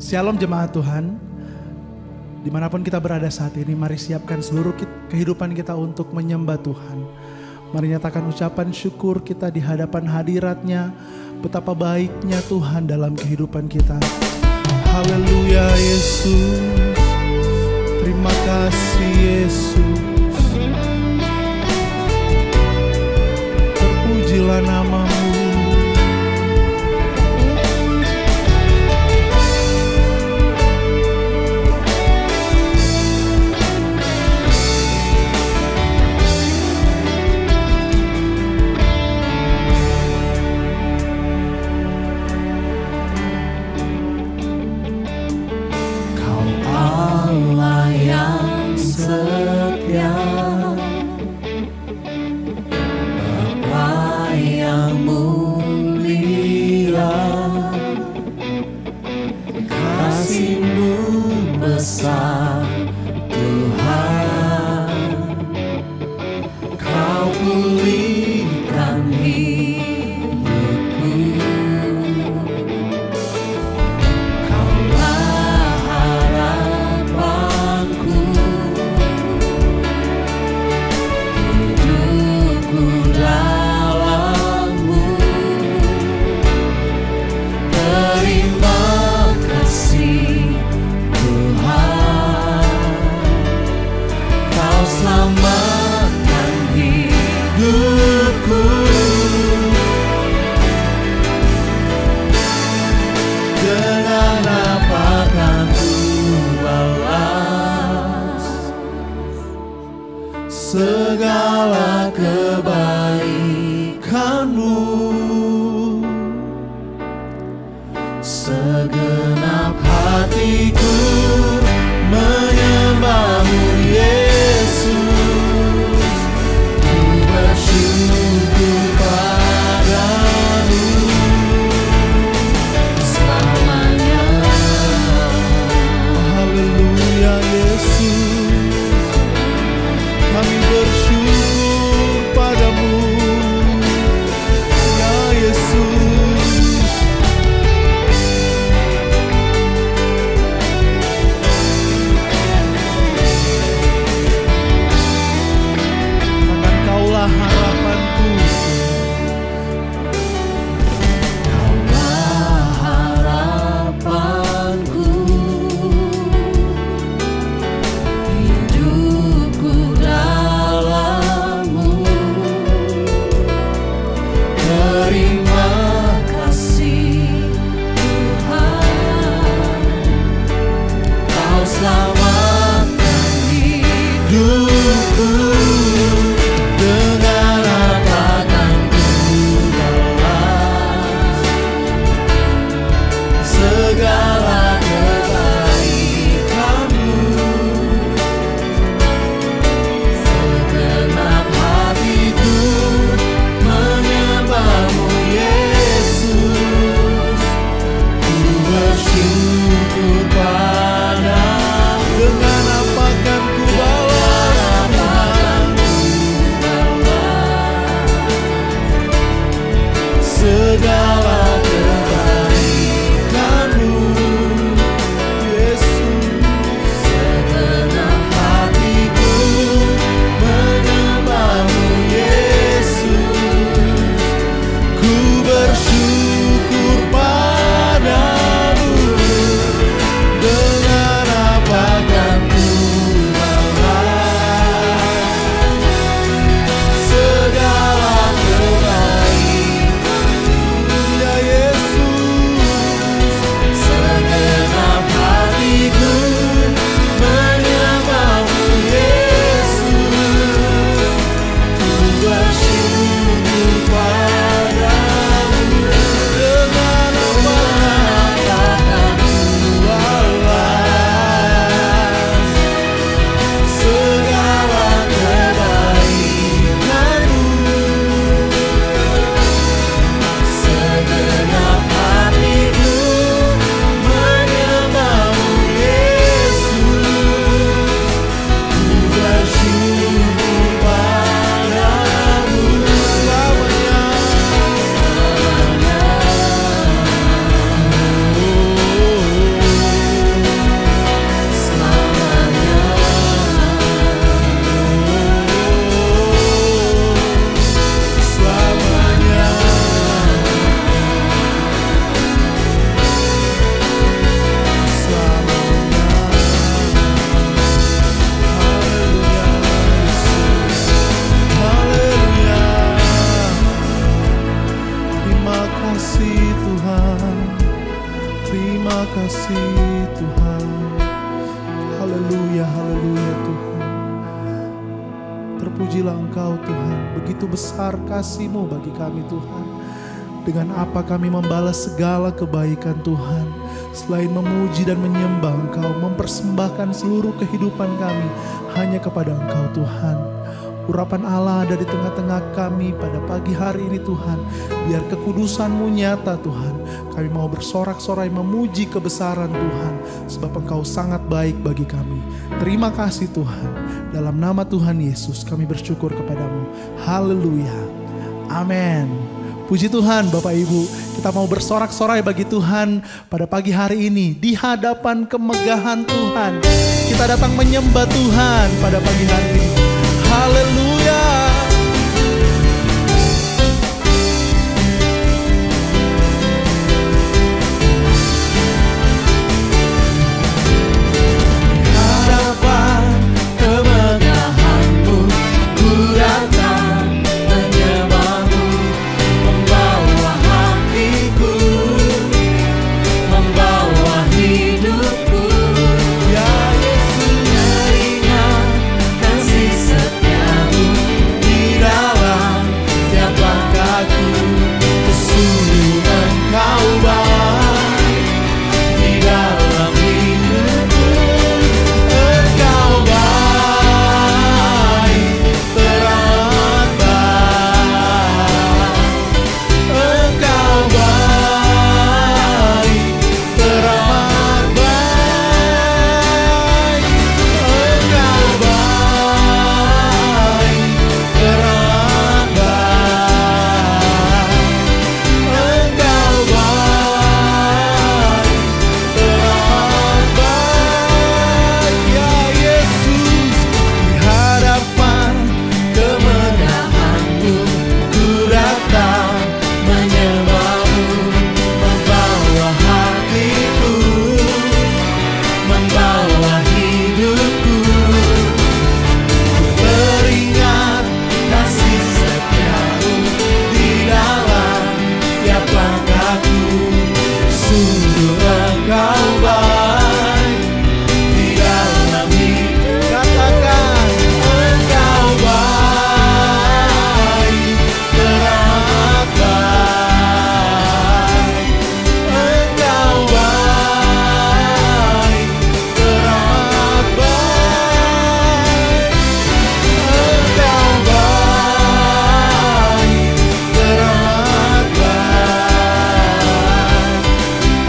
Shalom jemaat Tuhan, dimanapun kita berada saat ini, mari siapkan seluruh kehidupan kita untuk menyembah Tuhan. Mari nyatakan ucapan syukur kita di hadapan hadirat-Nya, betapa baiknya Tuhan dalam kehidupan kita. Haleluya Yesus, terima kasih Yesus, terpujilah nama-Mu. Segala kebaikan-Mu, segenap hatiku menyembah-Mu Yesus, ku bersyukur padamu selamanya. Haleluya Yesus, kami bersyukur padamu, ya Yesus. Terima kasih Tuhan. Haleluya, haleluya Tuhan. Terpujilah Engkau Tuhan. Begitu besar kasih-Mu bagi kami Tuhan. Dengan apa kami membalas segala kebaikan Tuhan. Selain memuji dan menyembah Engkau, mempersembahkan seluruh kehidupan kami hanya kepada Engkau Tuhan. Urapan Allah ada di tengah-tengah kami pada pagi hari ini Tuhan. Biar kekudusan-Mu nyata Tuhan. Kami mau bersorak-sorai memuji kebesaran Tuhan. Sebab Engkau sangat baik bagi kami. Terima kasih Tuhan. Dalam nama Tuhan Yesus kami bersyukur kepadamu. Haleluya. Amin. Puji Tuhan Bapak Ibu. Kita mau bersorak-sorai bagi Tuhan pada pagi hari ini. Di hadapan kemegahan Tuhan. Kita datang menyembah Tuhan pada pagi hari ini. Haleluya. Hadapan kemegahan-Mu, ku datang menyembah-Mu, membawa hatiku, membawa hidupku. Ya Yesus, teringat kasih setia-Mu di dalam setiap langkahku. Sungguh Engkau baik di dalam hidupku. Engkau baik, teramat baik. Engkau baik, teramat baik. Engkau baik, teramat baik. Engkau baik, teramat baik. Ya Yesus, di hadapan kemegahan-Mu, ku datang menyembah-Mu, membawa hatiku, membawa hidupku. Ku teringat kasih setia-Mu di dalam setiap langkahku. Sungguh Engkau baik di dalam hidup. Katakan, Engkau baik, teramat baik. Engkau baik, teramat baik. Engkau baik, teramat baik.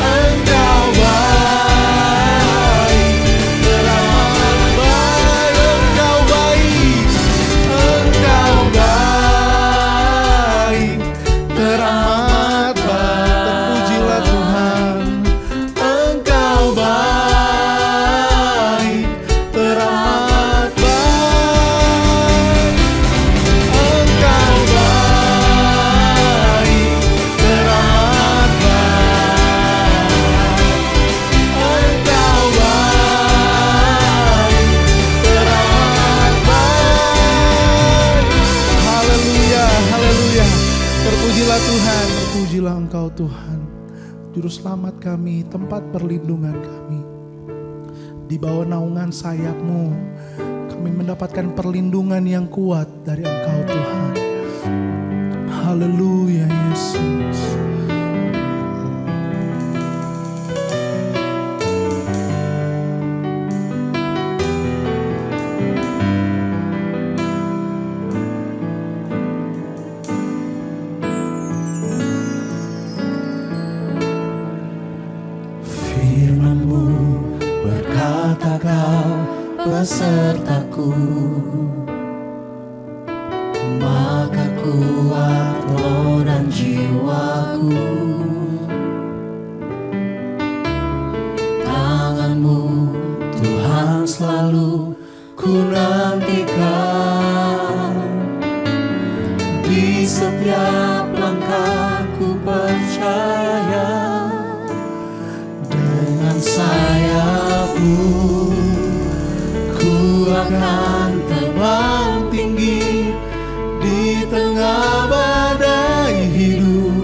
Engkau baik, teramat baik. Engkau baik, Engkau baik, teramat baik. Terpujilah Tuhan. Engkau baik, teramat baik. Engkau baik, teramat baik. Engkau baik, teramat baik. Haleluya, haleluya. Terpujilah Tuhan, terpujilah Engkau Tuhan. Juru selamat kami, tempat perlindungan kami. Di bawah naungan sayap-Mu, kami mendapatkan perlindungan yang kuat dari Engkau Tuhan. Haleluya Yesus. Firman-Mu berkata, Kau besertaku, maka kuat roh dan jiwaku. Tangan-Mu Tuhan selalu ku nantikan. Di setiap langkahku percaya, dengan sayap-Mu ku akan terbang tinggi. Di tengah badai hidup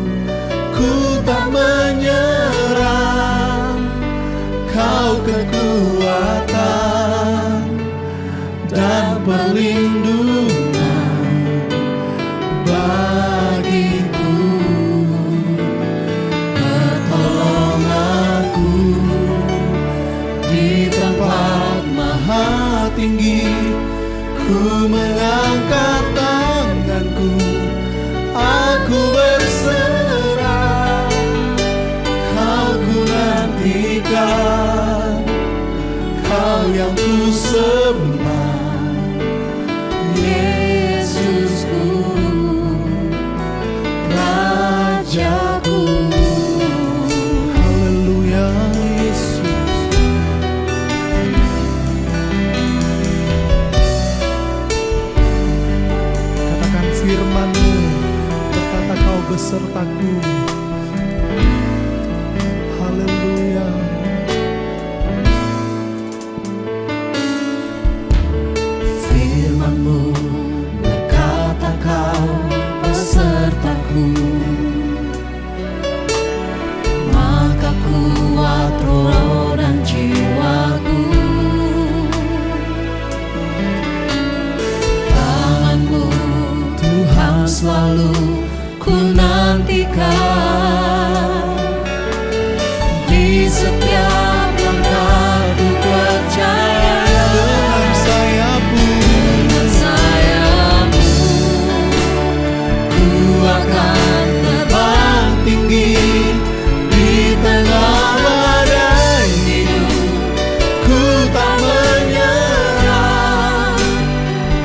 ku tak menyerah. kekuatan dan perlindungan bagiku, pertolonganku di tempat maha tinggi. Ku mengangkat tanganku, aku berserah, Kau ku nantikan, Kau yang ku sembah, Yesusku, Rajaku. Haleluya Yesus. Katakan firman-Mu, berkata Kau besertaku. Haleluya. Firman-Mu berkata Kau besertaku, maka kuat roh dan jiwaku. Tangan-Mu Tuhan selalu ku nantikan, di setiap langkah ku percaya. Dengan sayap-Mu ku akan terbang tinggi di tengah badai hidup. Ku tak menyerah,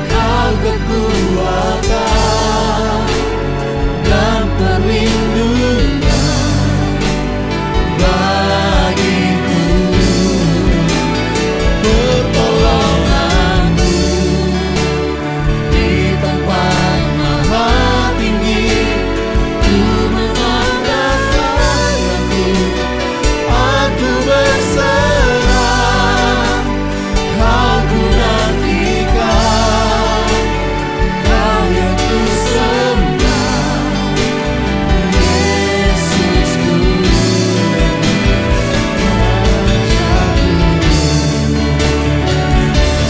Kau kekuatan dan perlindungan bagiku, pertolonganmu di tempat maha tinggi. Ku mengangkat tanganku, aku berserah, Kau ku nantikan, Kau yang ku sembah, Yesusku, Rajaku.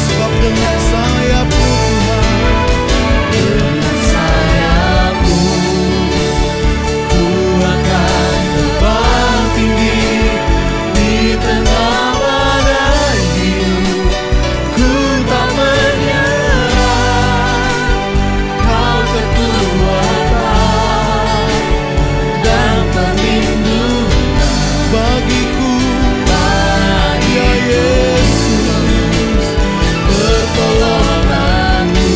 Sebab dengan sayap-Mu Tuhan, dengan sayap-Mu ku akan terbang tinggi di tengah badai hidup. Ku tak menyerah, Kau kekuatan dan perlindungan bagiku. Ya Yesus, pertolonganmu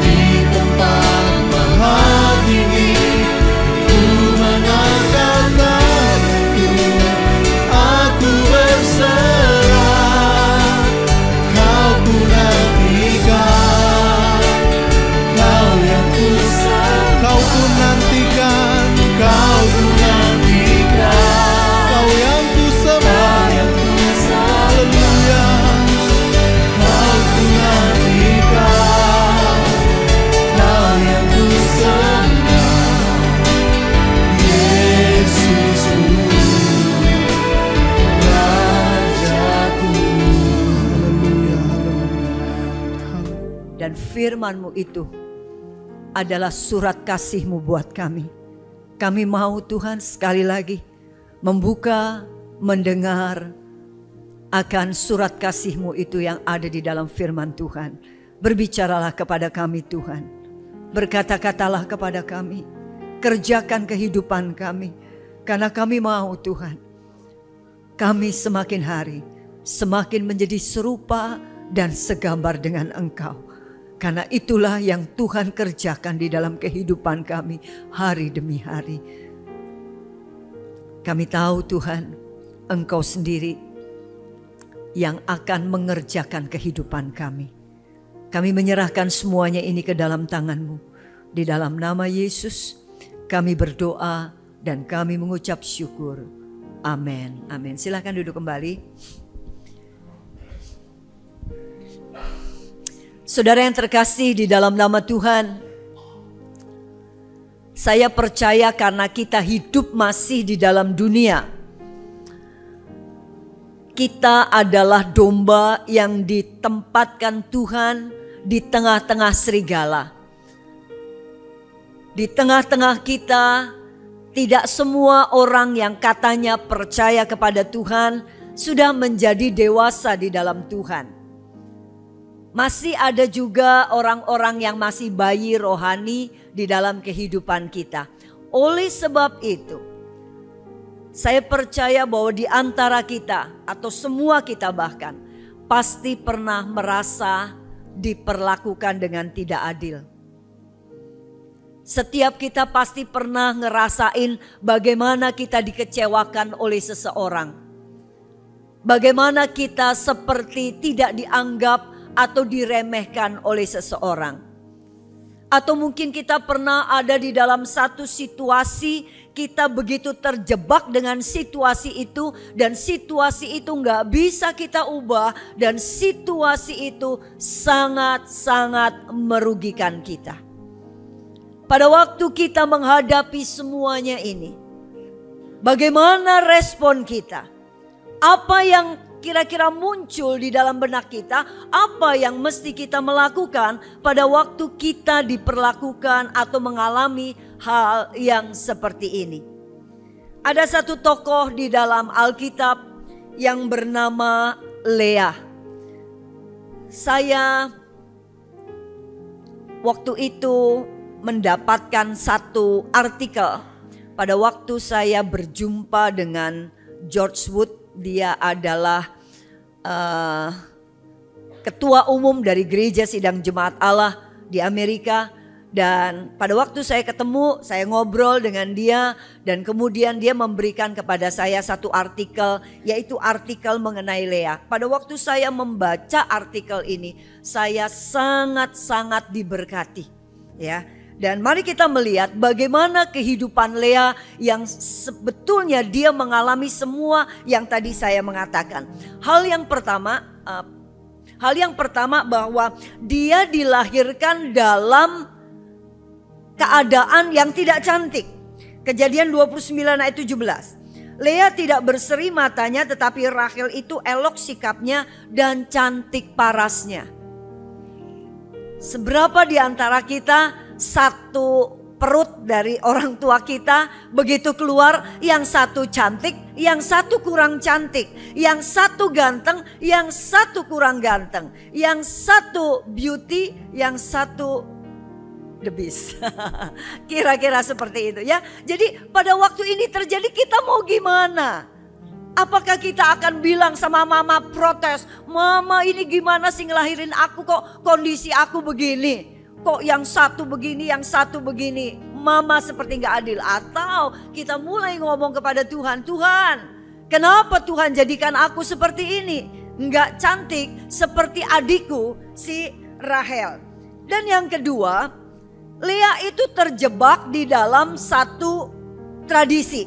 di tempat maha tinggi. Ku mengangkat tanganku, aku berserah, Kau ku nantikan, Kau yang ku sembah. Kau ku nantikan, Kau ku nantikan, Kau yang ku sembah. Haleluya. Kau ku nantikan, Kau yang ku sembah, Yesusku, Rajaku. Haleluya. Haleluya. Dan firman-Mu itu adalah surat kasih-Mu buat kami. Kami mau Tuhan sekali lagi membuka, mendengar akan surat kasih-Mu itu yang ada di dalam firman Tuhan. Berbicaralah kepada kami Tuhan. Berkata-katalah kepada kami. Kerjakan kehidupan kami. Karena kami mau Tuhan, kami semakin hari semakin menjadi serupa dan segambar dengan Engkau. Karena itulah yang Tuhan kerjakan di dalam kehidupan kami hari demi hari. Kami tahu Tuhan, Engkau sendiri yang akan mengerjakan kehidupan kami. Kami menyerahkan semuanya ini ke dalam tangan-Mu. Di dalam nama Yesus kami berdoa dan kami mengucap syukur. Amin. Amin. Silakan duduk kembali. Saudara yang terkasih di dalam nama Tuhan, saya percaya karena kita hidup masih di dalam dunia, kita adalah domba yang ditempatkan Tuhan di tengah-tengah serigala. Di tengah-tengah kita, tidak semua orang yang katanya percaya kepada Tuhan sudah menjadi dewasa di dalam Tuhan. Masih ada juga orang-orang yang masih bayi rohani di dalam kehidupan kita. Oleh sebab itu, saya percaya bahwa di antara kita atau semua kita bahkan pasti pernah merasa diperlakukan dengan tidak adil. Setiap kita pasti pernah ngerasain bagaimana kita dikecewakan oleh seseorang. Bagaimana kita seperti tidak dianggap atau diremehkan oleh seseorang. Atau mungkin kita pernah ada di dalam satu situasi, kita begitu terjebak dengan situasi itu, dan situasi itu gak bisa kita ubah, dan situasi itu sangat-sangat merugikan kita. Pada waktu kita menghadapi semuanya ini, bagaimana respon kita? Apa yang kira-kira muncul di dalam benak kita? Apa yang mesti kita melakukan pada waktu kita diperlakukan atau mengalami hal yang seperti ini? Ada satu tokoh di dalam Alkitab yang bernama Lea. Saya waktu itu mendapatkan satu artikel pada waktu saya berjumpa dengan George Wood. Dia adalah ketua umum dari Gereja Sidang Jemaat Allah di Amerika. Dan pada waktu saya ketemu, saya ngobrol dengan dia, dan kemudian dia memberikan kepada saya satu artikel, yaitu artikel mengenai Lea. Pada waktu saya membaca artikel ini, saya sangat-sangat diberkati, ya. Dan mari kita melihat bagaimana kehidupan Lea yang sebetulnya dia mengalami semua yang tadi saya mengatakan. Hal yang pertama bahwa dia dilahirkan dalam keadaan yang tidak cantik. Kejadian 29 ayat 17. Lea tidak berseri matanya, tetapi Rahel itu elok sikapnya dan cantik parasnya. Seberapa di antara kita satu perut dari orang tua kita begitu keluar, yang satu cantik, yang satu kurang cantik, yang satu ganteng, yang satu kurang ganteng, yang satu beauty, yang satu the beast. Kira-kira seperti itu ya. Jadi pada waktu ini terjadi, kita mau gimana? Apakah kita akan bilang sama mama protes, mama ini gimana sih ngelahirin aku, kok kondisi aku begini? Kok yang satu begini, yang satu begini. Mama seperti gak adil. Atau kita mulai ngomong kepada Tuhan, Tuhan, kenapa Tuhan jadikan aku seperti ini? Gak cantik seperti adikku si Rahel. Dan yang kedua, Lea itu terjebak di dalam satu tradisi.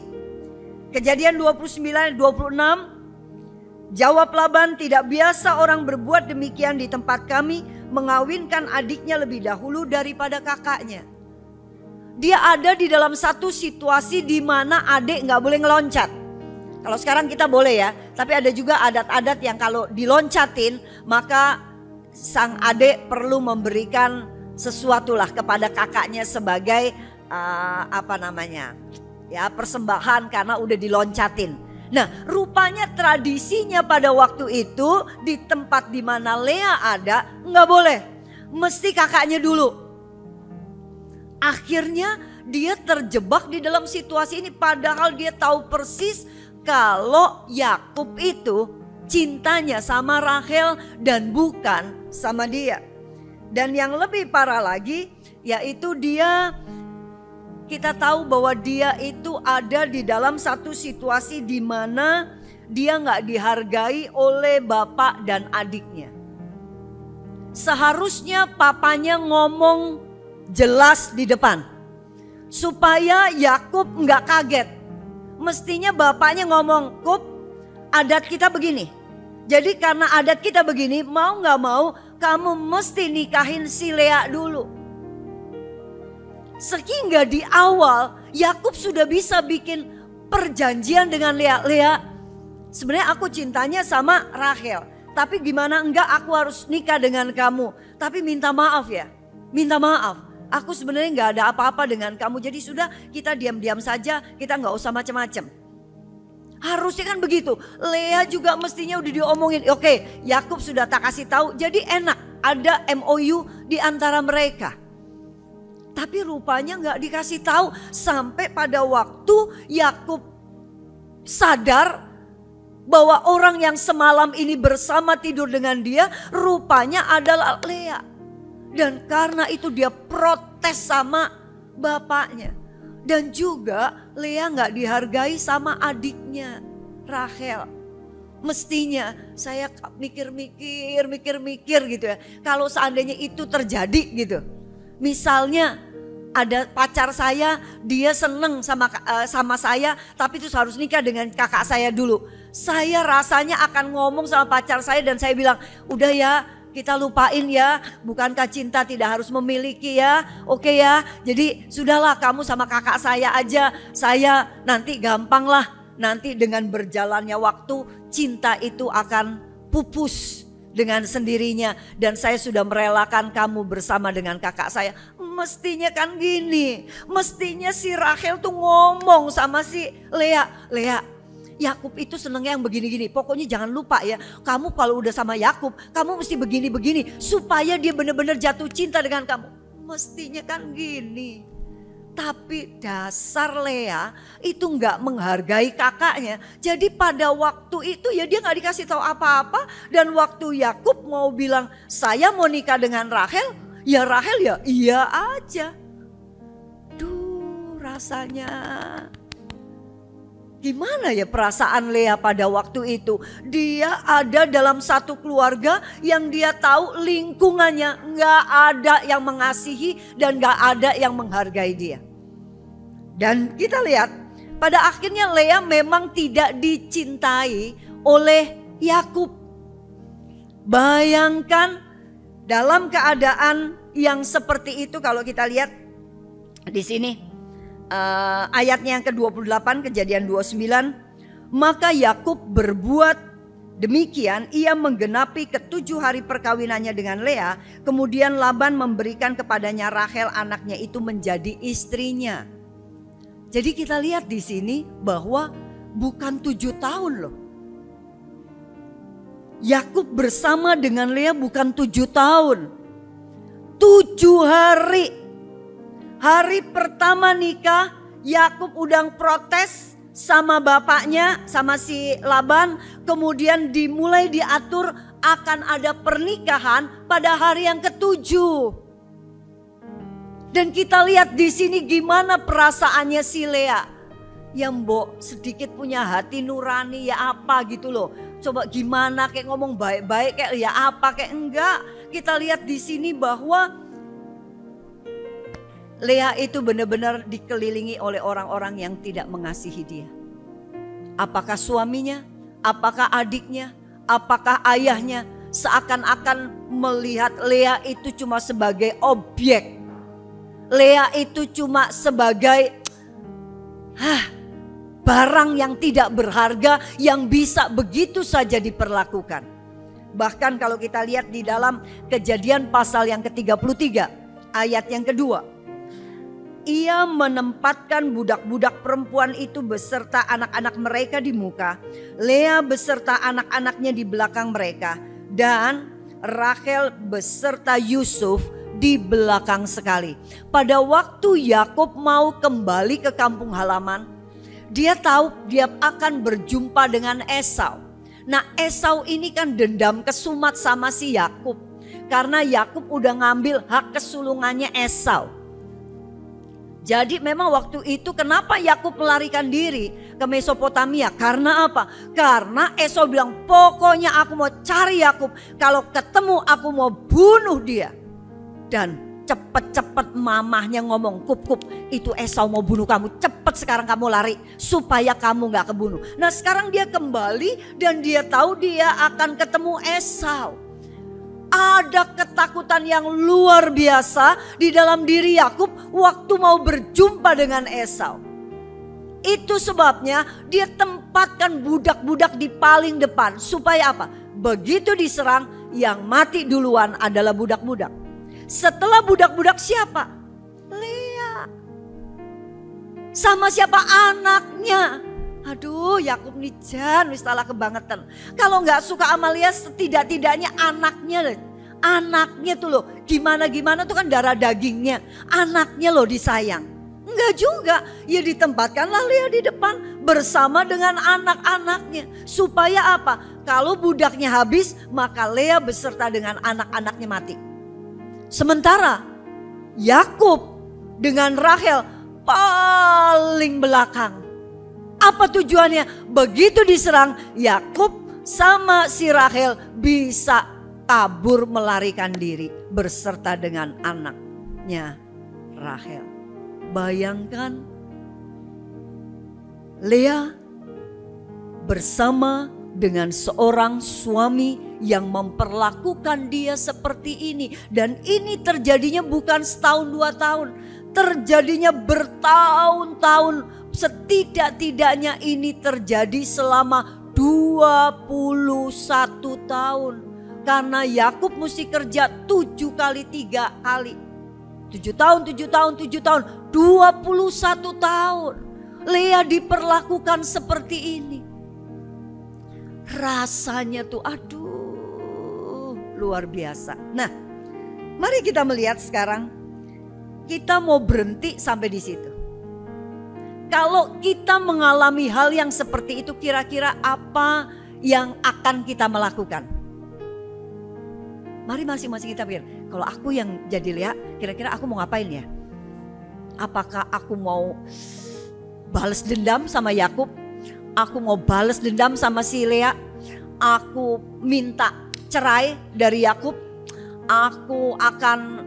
Kejadian 29-26, jawab Laban, tidak biasa orang berbuat demikian di tempat kami, mengawinkan adiknya lebih dahulu daripada kakaknya. Dia ada di dalam satu situasi di mana adik gak boleh ngeloncat. Kalau sekarang kita boleh ya, tapi ada juga adat-adat yang kalau diloncatin maka sang adik perlu memberikan sesuatu lah kepada kakaknya sebagai persembahan karena udah diloncatin. Nah, rupanya tradisinya pada waktu itu di tempat di mana Lea ada nggak boleh, mesti kakaknya dulu. Akhirnya dia terjebak di dalam situasi ini, padahal dia tahu persis kalau Yakub itu cintanya sama Rahel dan bukan sama dia. Dan yang lebih parah lagi, yaitu kita tahu bahwa dia itu ada di dalam satu situasi di mana dia nggak dihargai oleh bapak dan adiknya. Seharusnya papanya ngomong jelas di depan supaya Yakub nggak kaget. Mestinya bapaknya ngomong, Kub, adat kita begini. Jadi karena adat kita begini, mau nggak mau kamu mesti nikahin si Lea dulu. Sehingga di awal Yakub sudah bisa bikin perjanjian dengan Lea. Lea, Sebenarnya aku cintanya sama Rachel. Tapi gimana enggak, aku harus nikah dengan kamu. Tapi minta maaf ya, minta maaf. Aku sebenarnya nggak ada apa-apa dengan kamu. Jadi sudah, kita diam-diam saja, kita nggak usah macam-macam. Harusnya kan begitu. Lea juga mestinya udah diomongin. Oke, Yakub sudah tak kasih tahu. Jadi enak, ada MOU di antara mereka. Tapi rupanya nggak dikasih tahu sampai pada waktu Yakub sadar bahwa orang yang semalam ini bersama tidur dengan dia rupanya adalah Lea. Dan karena itu dia protes sama bapaknya. Dan juga Lea nggak dihargai sama adiknya Rachel. Mestinya saya mikir-mikir gitu ya. Kalau seandainya itu terjadi gitu. Misalnya ada pacar saya, dia seneng sama saya, tapi itu harus nikah dengan kakak saya dulu. Saya rasanya akan ngomong sama pacar saya dan saya bilang, udah ya, kita lupain ya, bukankah cinta tidak harus memiliki ya, oke ya. Jadi sudahlah, kamu sama kakak saya aja, saya nanti gampang lah. Nanti dengan berjalannya waktu cinta itu akan pupus dengan sendirinya. Dan saya sudah merelakan kamu bersama dengan kakak saya. Mestinya kan gini, mestinya si Rachel tuh ngomong sama si Lea, Yakub itu senengnya yang begini-gini. Pokoknya jangan lupa ya, kamu kalau udah sama Yakub, kamu mesti begini-begini supaya dia benar-benar jatuh cinta dengan kamu. Mestinya kan gini. Tapi dasar Lea itu nggak menghargai kakaknya. Jadi pada waktu itu ya dia nggak dikasih tahu apa-apa. Dan waktu Yakub mau bilang saya mau nikah dengan Rachel, ya Rachel ya iya aja. Duh, rasanya gimana ya perasaan Lea pada waktu itu? Dia ada dalam satu keluarga yang dia tahu lingkungannya nggak ada yang mengasihi dan nggak ada yang menghargai dia. Dan kita lihat pada akhirnya Lea memang tidak dicintai oleh Yakub. Bayangkan dalam keadaan yang seperti itu, kalau kita lihat di sini. Ayatnya yang ke-28, Kejadian 29. Maka Yakub berbuat demikian, ia menggenapi ke-7 hari perkawinannya dengan Lea. Kemudian Laban memberikan kepadanya Rachel anaknya itu menjadi istrinya. Jadi kita lihat di sini bahwa bukan 7 tahun loh. Yakub bersama dengan Lea bukan 7 tahun. 7 hari. Hari pertama nikah, Yakub udah protes sama bapaknya, sama si Laban. Kemudian dimulai diatur akan ada pernikahan pada hari yang ke-7. Dan kita lihat di sini gimana perasaannya si Lea. Yang sedikit punya hati nurani ya apa gitu loh. Coba gimana kayak ngomong baik-baik kayak ya apa kayak enggak. Kita lihat di sini bahwa Lea itu benar-benar dikelilingi oleh orang-orang yang tidak mengasihi dia. Apakah suaminya, apakah adiknya, apakah ayahnya, seakan-akan melihat Lea itu cuma sebagai objek. Lea itu cuma sebagai barang yang tidak berharga yang bisa begitu saja diperlakukan. Bahkan kalau kita lihat di dalam Kejadian pasal yang ke-33 ayat yang kedua. Ia menempatkan budak-budak perempuan itu beserta anak-anak mereka di muka. Lea beserta anak-anaknya di belakang mereka. Dan Rachel beserta Yusuf di belakang sekali. Pada waktu Yakub mau kembali ke kampung halaman, dia tahu dia akan berjumpa dengan Esau. Nah, Esau ini kan dendam kesumat sama si Yakub. Karena Yakub udah ngambil hak kesulungannya Esau. Jadi memang waktu itu kenapa Yakub melarikan diri ke Mesopotamia? Karena apa? Karena Esau bilang pokoknya aku mau cari Yakub. Kalau ketemu aku mau bunuh dia. Dan cepet-cepet mamahnya ngomong, Kup, itu Esau mau bunuh kamu. Cepet sekarang kamu lari supaya kamu gak kebunuh. Nah sekarang dia kembali dan dia tahu dia akan ketemu Esau. Ada ketakutan yang luar biasa di dalam diri Yakub waktu mau berjumpa dengan Esau. Itu sebabnya dia tempatkan budak-budak di paling depan. Supaya apa? Begitu diserang, yang mati duluan adalah budak-budak. Setelah budak-budak siapa? Lea. Sama siapa? Anaknya. Aduh, Yakub nih Jan wis salah kebangetan. Kalau nggak suka sama Lea, setidak-tidaknya anaknya. Anaknya tuh loh, gimana-gimana tuh kan darah dagingnya. Anaknya loh disayang. Enggak juga, ya ditempatkanlah Lea di depan bersama dengan anak-anaknya. Supaya apa? Kalau budaknya habis, maka Lea beserta dengan anak-anaknya mati. Sementara Yakub dengan Rahel paling belakang. Apa tujuannya? Begitu diserang, Yakub sama si Rahel bisa kabur melarikan diri beserta dengan anaknya Rahel. Bayangkan Lea bersama dengan seorang suami yang memperlakukan dia seperti ini. Dan ini terjadinya bukan setahun 2 tahun. Terjadinya bertahun-tahun. Setidak-tidaknya ini terjadi selama 21 tahun. Karena Yakub mesti kerja 7 kali 3 kali. 7 tahun, 7 tahun, 7 tahun. 21 tahun. Lea diperlakukan seperti ini. Rasanya tuh aduh luar biasa. Nah, mari kita melihat sekarang. Kita mau berhenti sampai di situ. Kalau kita mengalami hal yang seperti itu, kira-kira apa yang akan kita melakukan? Mari masing-masing kita pikir. Kalau aku yang jadi Lea, kira-kira aku mau ngapain ya? Apakah aku mau balas dendam sama Yakub? Aku mau balas dendam sama si Lea. Aku minta cerai dari Yakub. Aku akan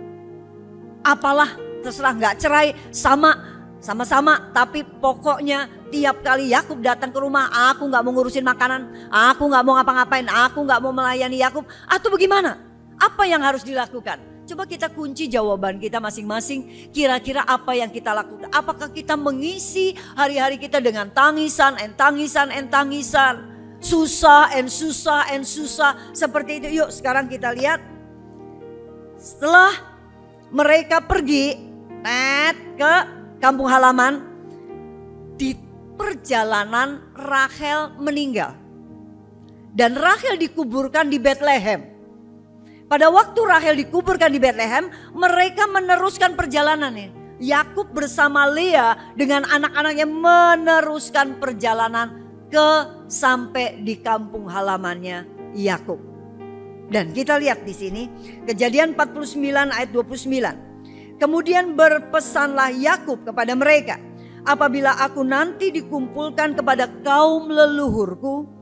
apalah terserah, nggak cerai sama-sama. Tapi pokoknya tiap kali Yakub datang ke rumah, aku nggak mau ngurusin makanan. Aku nggak mau ngapa-ngapain. Aku nggak mau melayani Yakub. Atau bagaimana? Apa yang harus dilakukan? Coba kita kunci jawaban kita masing-masing. Kira-kira apa yang kita lakukan? Apakah kita mengisi hari-hari kita dengan tangisan and tangisan. Susah and susah. Seperti itu. Yuk sekarang kita lihat. Setelah mereka pergi ke kampung halaman. Di perjalanan Rahel meninggal. Dan Rahel dikuburkan di Bethlehem. Pada waktu Rahel dikuburkan di Bethlehem, mereka meneruskan perjalanannya. Yakub bersama Lea dengan anak-anaknya meneruskan perjalanan sampai di kampung halamannya Yakub. Dan kita lihat di sini, Kejadian 49 ayat 29. Kemudian berpesanlah Yakub kepada mereka, apabila aku nanti dikumpulkan kepada kaum leluhurku,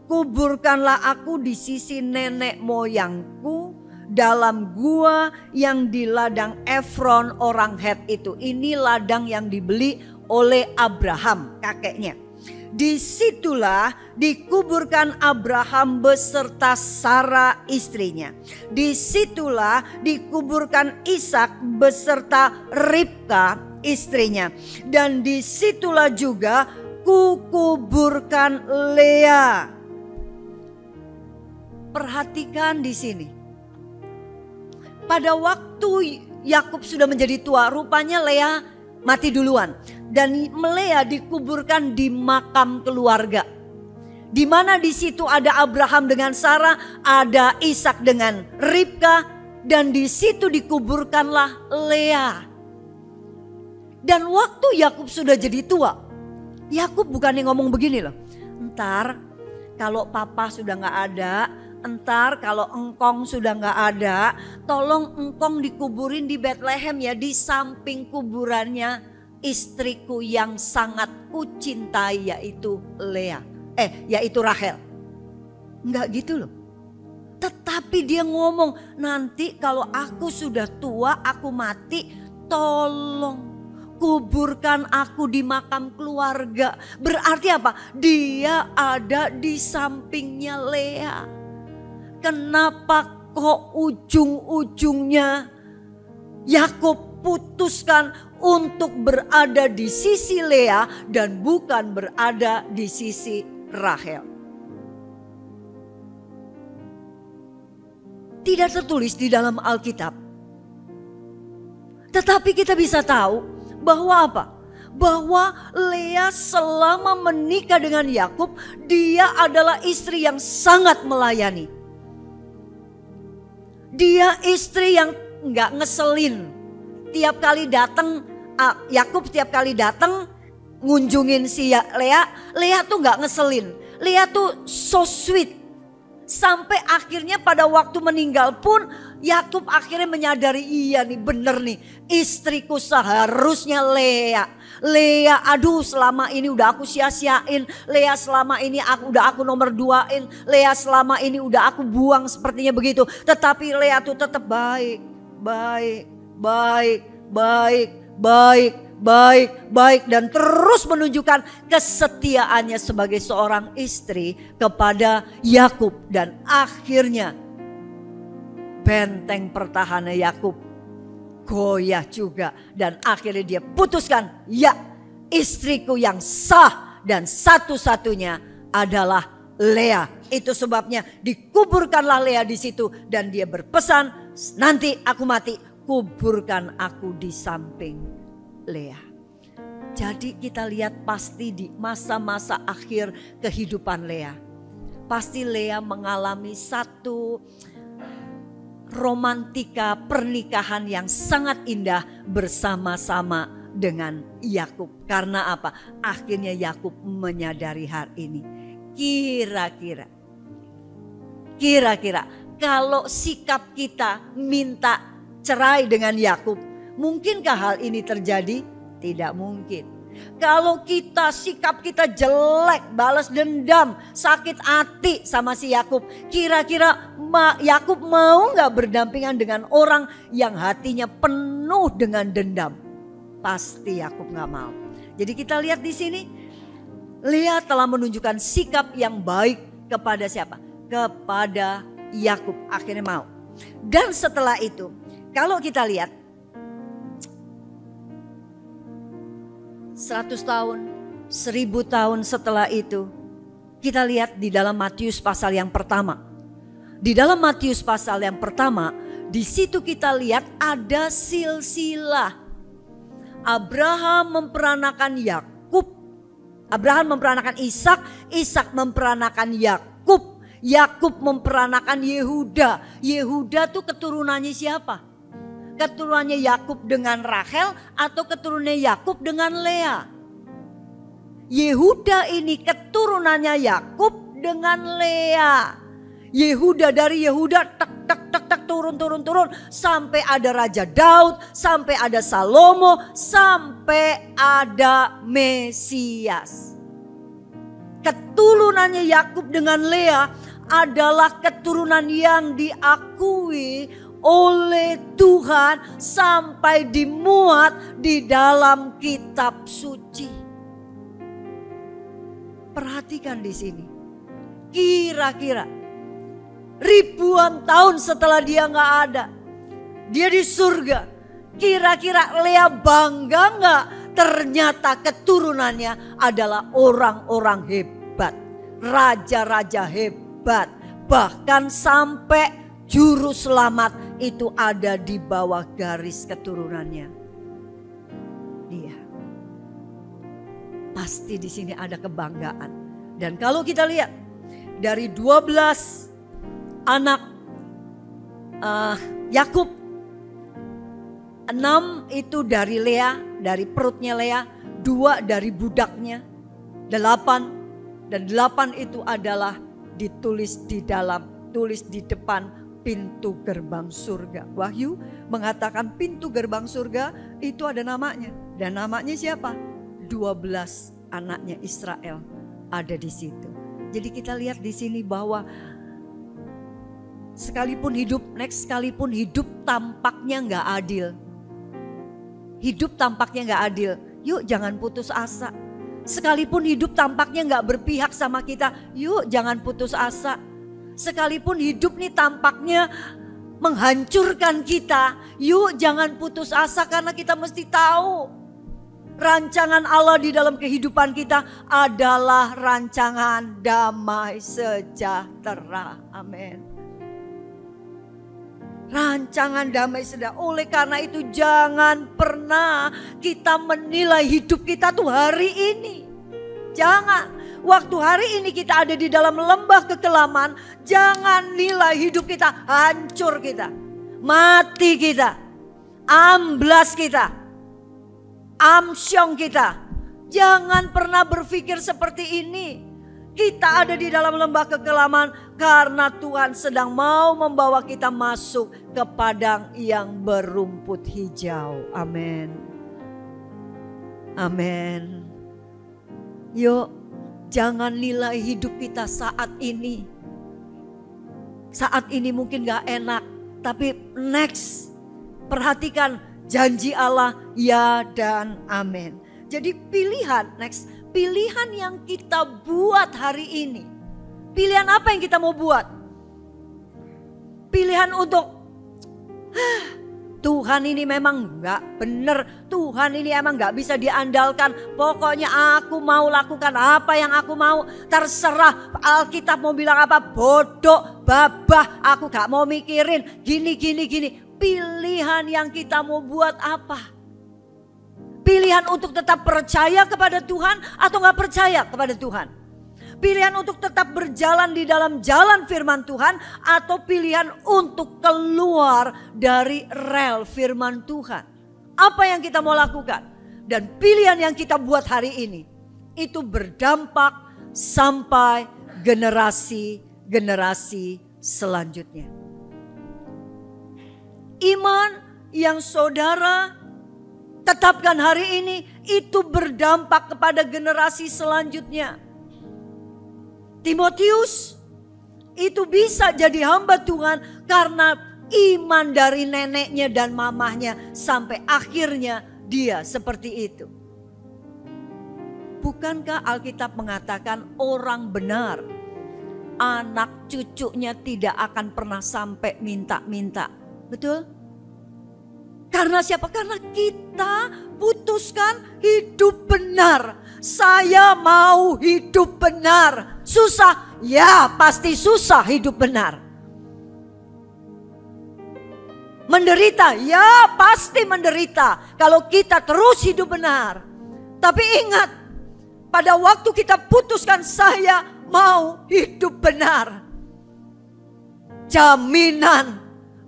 kuburkanlah aku di sisi nenek moyangku dalam gua yang di ladang Efron orang Het itu. Ini ladang yang dibeli oleh Abraham kakeknya. Disitulah dikuburkan Abraham beserta Sarah istrinya. Disitulah dikuburkan Ishak beserta Ribka istrinya. Dan disitulah juga kukuburkan Lea. Perhatikan di sini. Pada waktu Yakub sudah menjadi tua, rupanya Lea mati duluan. Dan Lea dikuburkan di makam keluarga. Di mana di situ ada Abraham dengan Sarah, ada Ishak dengan Ribka, dan di situ dikuburkanlah Lea. Dan waktu Yakub sudah jadi tua, Yakub bukannya ngomong begini loh. Entar kalau papa sudah nggak ada, entar kalau engkong sudah nggak ada, tolong engkong dikuburin di Bethlehem ya, di samping kuburannya istriku yang sangat kucintai, yaitu Lea. Yaitu Rahel. Enggak gitu loh. Tetapi dia ngomong, nanti kalau aku sudah tua, aku mati, tolong kuburkan aku di makam keluarga. Berarti apa? Dia ada di sampingnya Lea. Kenapa kok ujung-ujungnya Yakub putuskan untuk berada di sisi Lea dan bukan berada di sisi Rahel. Tidak tertulis di dalam Alkitab. Tetapi kita bisa tahu bahwa apa? Bahwa Lea selama menikah dengan Yakub, dia adalah istri yang sangat melayani. Dia istri yang nggak ngeselin. Tiap kali datang, Yakub tiap kali datang ngunjungin si Lea, Lea tuh nggak ngeselin. Lea tuh so sweet. Sampai akhirnya pada waktu meninggal pun Yakub akhirnya menyadari, iya nih bener nih, istriku seharusnya Lea. Lea, aduh selama ini udah aku sia-siain. Lea selama ini udah aku nomor 2-in. Lea selama ini udah aku buang, sepertinya begitu. Tetapi Lea tuh tetap baik, baik, baik, baik, baik, baik, baik. Dan terus menunjukkan kesetiaannya sebagai seorang istri kepada Yakub. Dan akhirnya benteng pertahanan Yakub goyah juga. Dan akhirnya dia putuskan, ya istriku yang sah dan satu-satunya adalah Lea. Itu sebabnya dikuburkanlah Lea di situ. Dan dia berpesan, nanti aku mati, kuburkan aku di samping Lea. Jadi kita lihat pasti di masa-masa akhir kehidupan Lea, pasti Lea mengalami satu romantika pernikahan yang sangat indah bersama-sama dengan Yakub. Karena apa? Akhirnya Yakub menyadari hal ini. Kira-kira kalau sikap kita minta cerai dengan Yakub, mungkinkah hal ini terjadi? Tidak mungkin. Kalau sikap kita jelek, balas dendam, sakit hati sama si Yakub, kira-kira Yakub mau nggak berdampingan dengan orang yang hatinya penuh dengan dendam? Pasti Yakub nggak mau. Jadi kita lihat di sini, Lea telah menunjukkan sikap yang baik kepada siapa? Kepada Yakub, akhirnya mau. Dan setelah itu, kalau kita lihat 100 tahun, 1000 tahun setelah itu, kita lihat di dalam Matius pasal yang pertama. Di dalam Matius pasal yang pertama, di situ kita lihat ada silsilah. Abraham memperanakan Yakub, Abraham memperanakan Ishak, Ishak memperanakan Yakub, Yakub memperanakan Yehuda. Yehuda tuh keturunannya siapa? Keturunannya Yakub dengan Rahel atau keturunannya Yakub dengan Lea? Yehuda ini keturunannya Yakub dengan Lea. Yehuda, dari Yehuda tek turun sampai ada Raja Daud, sampai ada Salomo, sampai ada Mesias. Keturunannya Yakub dengan Lea adalah keturunan yang diakui oleh Tuhan sampai dimuat di dalam kitab suci. Perhatikan di sini. Kira-kira ribuan tahun setelah dia nggak ada, dia di surga. Kira-kira Lea bangga nggak? Ternyata keturunannya adalah orang-orang hebat, raja-raja hebat, bahkan sampai juru selamat itu ada di bawah garis keturunannya dia. Pasti di sini ada kebanggaan. Dan kalau kita lihat dari 12 anak Yakub, 6 itu dari Lea, dari perutnya Lea, 2 dari budaknya, 8 dan 8 itu adalah ditulis di depan pintu gerbang surga. Wahyu mengatakan pintu gerbang surga itu ada namanya. Dan namanya siapa? 12 anaknya Israel ada di situ. Jadi kita lihat di sini bahwa sekalipun hidup tampaknya nggak adil. Hidup tampaknya nggak adil. Yuk jangan putus asa. Sekalipun hidup tampaknya nggak berpihak sama kita, yuk jangan putus asa. Sekalipun hidup nih tampaknya menghancurkan kita, yuk jangan putus asa karena kita mesti tahu Rancangan Allah di dalam kehidupan kita adalah rancangan damai sejahtera. Amin. Rancangan damai sejahtera. Oleh karena itu jangan pernah kita menilai hidup kita tuh hari ini. Jangan. Waktu hari ini kita ada di dalam lembah kekelaman, jangan nilai hidup kita, hancur kita, mati kita, amblas kita, amsyong kita. Jangan pernah berpikir seperti ini. Kita ada di dalam lembah kekelaman karena Tuhan sedang mau membawa kita masuk ke padang yang berumput hijau. Amin. Amin. Yuk. Jangan nilai hidup kita saat ini. Saat ini mungkin gak enak. Tapi next. Perhatikan janji Allah ya dan amin. Jadi pilihan next. Pilihan yang kita buat hari ini. Pilihan apa yang kita mau buat? Pilihan untuk Tuhan ini memang gak benar. Tuhan ini emang gak bisa diandalkan. Pokoknya aku mau lakukan apa yang aku mau. Terserah Alkitab mau bilang apa. Bodoh, babah, aku gak mau mikirin. Gini. Pilihan yang kita mau buat apa? Pilihan untuk tetap percaya kepada Tuhan atau gak percaya kepada Tuhan? Pilihan untuk tetap berjalan di dalam jalan firman Tuhan atau pilihan untuk keluar dari rel firman Tuhan. Apa yang kita mau lakukan? Dan pilihan yang kita buat hari ini itu berdampak sampai generasi-generasi selanjutnya. Iman yang saudara tetapkan hari ini itu berdampak kepada generasi selanjutnya. Timotius itu bisa jadi hamba Tuhan karena iman dari neneknya dan mamahnya sampai akhirnya dia seperti itu. Bukankah Alkitab mengatakan orang benar, anak cucunya tidak akan pernah sampai minta-minta. Betul? Karena siapa? Karena kita putuskan hidup benar. Saya mau hidup benar. Susah? Ya pasti susah hidup benar. Menderita? Ya pasti menderita. Kalau kita terus hidup benar. Tapi ingat, pada waktu kita putuskan saya mau hidup benar. Jaminan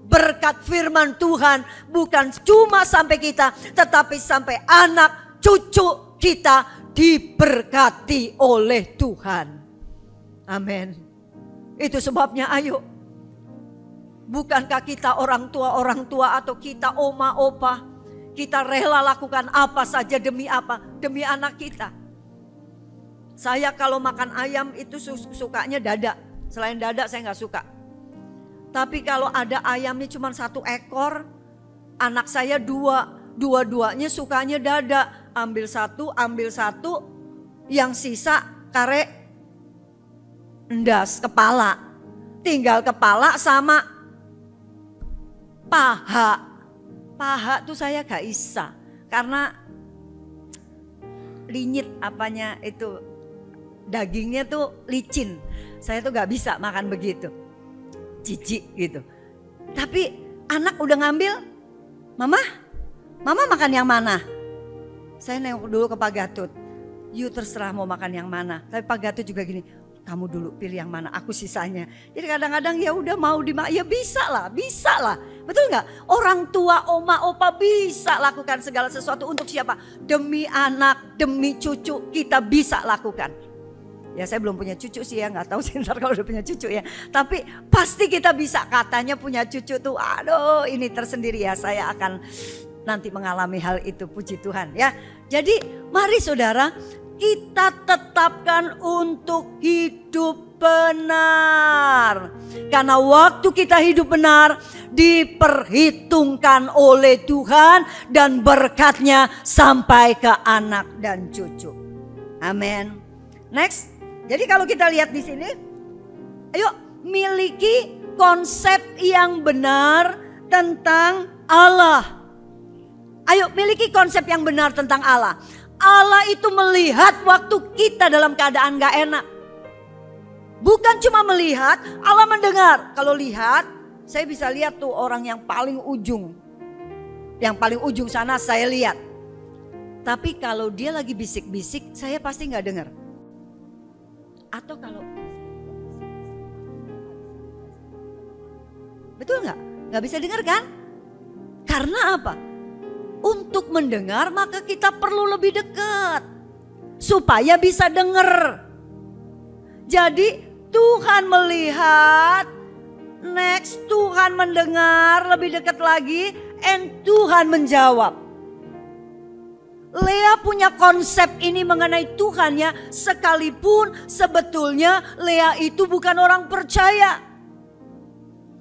berkat firman Tuhan bukan cuma sampai kita, tetapi sampai anak cucu kita diberkati oleh Tuhan. Amin. Itu sebabnya ayo. Bukankah kita orang tua atau kita oma opa, kita rela lakukan apa saja demi apa? Demi anak kita. Saya kalau makan ayam itu sukanya dada. Selain dada saya gak suka. Tapi kalau ada ayamnya cuma 1 ekor, anak saya dua-duanya sukanya dada. Ambil satu, yang sisa kare endas kepala. Tinggal kepala sama paha. Paha tuh saya gak bisa karena linyit apanya itu, dagingnya tuh licin. Saya tuh gak bisa makan begitu. Jijik gitu. Tapi anak udah ngambil, Mama makan yang mana? Saya nengok dulu ke Pak Gatut. You terserah mau makan yang mana. Tapi Pak Gatut juga gini, kamu dulu pilih yang mana, aku sisanya. Jadi kadang-kadang ya udah mau ya bisa lah. Betul nggak? Orang tua, oma, opa bisa lakukan segala sesuatu untuk siapa? Demi anak, demi cucu kita bisa lakukan. Ya saya belum punya cucu sih ya, nggak tahu sih ntar kalau udah punya cucu ya. Tapi pasti kita bisa, katanya punya cucu tuh, aduh ini tersendiri ya, saya akan nanti mengalami hal itu, puji Tuhan ya. Jadi mari saudara, kita tetapkan untuk hidup benar. Karena waktu kita hidup benar diperhitungkan oleh Tuhan dan berkatnya sampai ke anak dan cucu. Amin. Next. Jadi kalau kita lihat di sini, ayo miliki konsep yang benar tentang Allah. Ayo miliki konsep yang benar tentang Allah. Allah itu melihat waktu kita dalam keadaan gak enak. Bukan cuma melihat, Allah mendengar. Kalau lihat, saya bisa lihat tuh orang yang paling ujung. Yang paling ujung sana saya lihat. Tapi kalau dia lagi bisik-bisik, saya pasti gak dengar. Atau kalau... Betul gak? Gak bisa dengar kan? Karena apa? Untuk mendengar maka kita perlu lebih dekat. Supaya bisa dengar. Jadi Tuhan melihat. Next Tuhan mendengar lebih dekat lagi. And Tuhan menjawab. Lea punya konsep ini mengenai Tuhannya. Sekalipun sebetulnya Lea itu bukan orang percaya.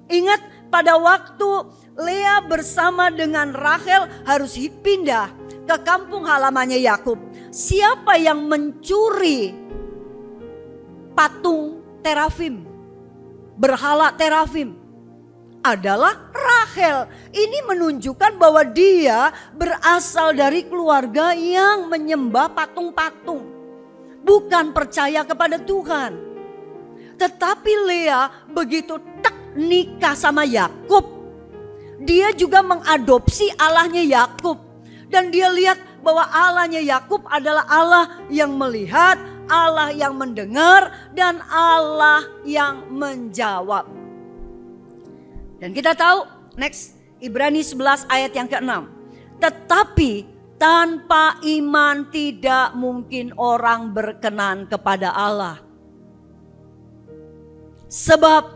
Ingat pada waktu Lea bersama dengan Rachel harus pindah ke kampung halamannya Yakub. Siapa yang mencuri patung terafim, berhala terafim? Adalah Rachel. Ini menunjukkan bahwa dia berasal dari keluarga yang menyembah patung-patung. Bukan percaya kepada Tuhan. Tetapi Lea begitu nikah sama Yakub, dia juga mengadopsi Allahnya Yakub. Dan dia lihat bahwa Allahnya Yakub adalah Allah yang melihat, Allah yang mendengar, dan Allah yang menjawab. Dan kita tahu, next, Ibrani 11 ayat yang ke-6. Tetapi tanpa iman tidak mungkin orang berkenan kepada Allah. Sebab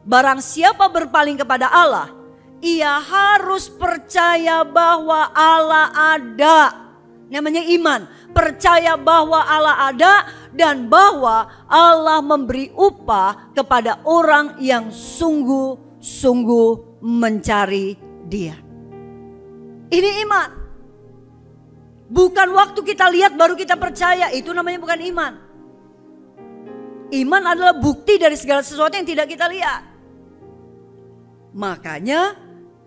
barang siapa berpaling kepada Allah, ia harus percaya bahwa Allah ada. Namanya iman. Percaya bahwa Allah ada dan bahwa Allah memberi upah kepada orang yang sungguh-sungguh mencari Dia. Ini iman. Bukan waktu kita lihat baru kita percaya, itu namanya bukan iman. Iman adalah bukti dari segala sesuatu yang tidak kita lihat. Makanya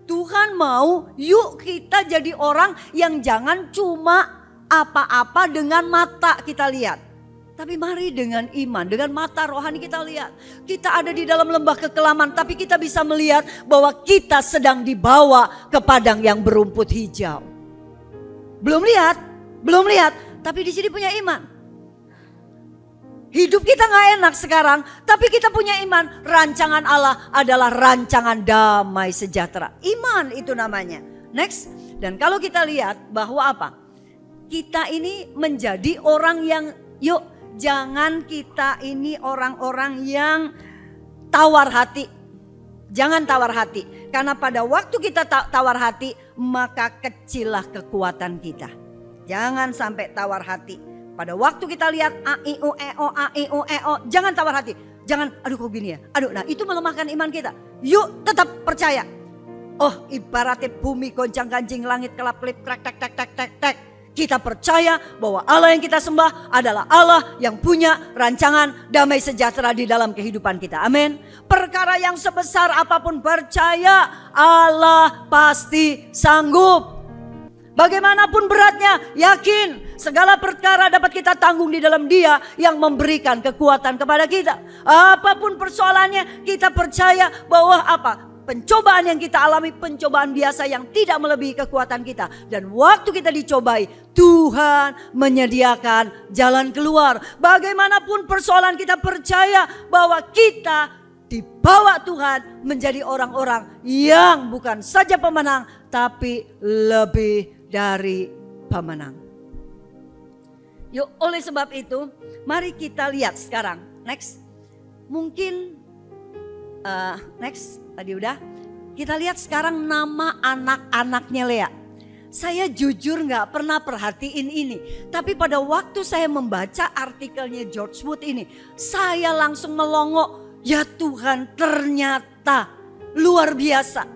Tuhan mau yuk kita jadi orang yang jangan cuma apa-apa dengan mata kita lihat. Tapi mari dengan iman, dengan mata rohani kita lihat. Kita ada di dalam lembah kekelaman tapi kita bisa melihat bahwa kita sedang dibawa ke padang yang berumput hijau. Belum lihat, tapi di sini punya iman. Hidup kita gak enak sekarang, tapi kita punya iman. Rancangan Allah adalah rancangan damai sejahtera. Iman itu namanya. Next, dan kalau kita lihat bahwa apa? Kita ini menjadi orang yang, yuk jangan kita ini orang-orang yang tawar hati. Jangan tawar hati. Karena pada waktu kita tawar hati, maka kecillah kekuatan kita. Jangan sampai tawar hati. Pada waktu kita lihat a i u e o, jangan tawar hati. Jangan, aduh kok gini ya. Aduh, nah itu melemahkan iman kita. Yuk tetap percaya. Oh, ibaratnya bumi goncang-ganjing, langit kelap-kelip, tek. Kita percaya bahwa Allah yang kita sembah adalah Allah yang punya rancangan damai sejahtera di dalam kehidupan kita. Amin. Perkara yang sebesar apapun percaya Allah pasti sanggup. Bagaimanapun beratnya, yakin segala perkara dapat kita tanggung di dalam Dia yang memberikan kekuatan kepada kita. Apapun persoalannya, kita percaya bahwa apa? Pencobaan yang kita alami, pencobaan biasa yang tidak melebihi kekuatan kita. Dan waktu kita dicobai, Tuhan menyediakan jalan keluar. Bagaimanapun persoalan, kita percaya bahwa kita dibawa Tuhan menjadi orang-orang yang bukan saja pemenang, tapi lebih dari pemenang. Yuk, oleh sebab itu, mari kita lihat sekarang. Next, mungkin next tadi udah. Kita lihat sekarang nama anak-anaknya Lea. Saya jujur nggak pernah perhatiin ini, tapi pada waktu saya membaca artikelnya George Wood ini, saya langsung melongo. Ya Tuhan, ternyata luar biasa.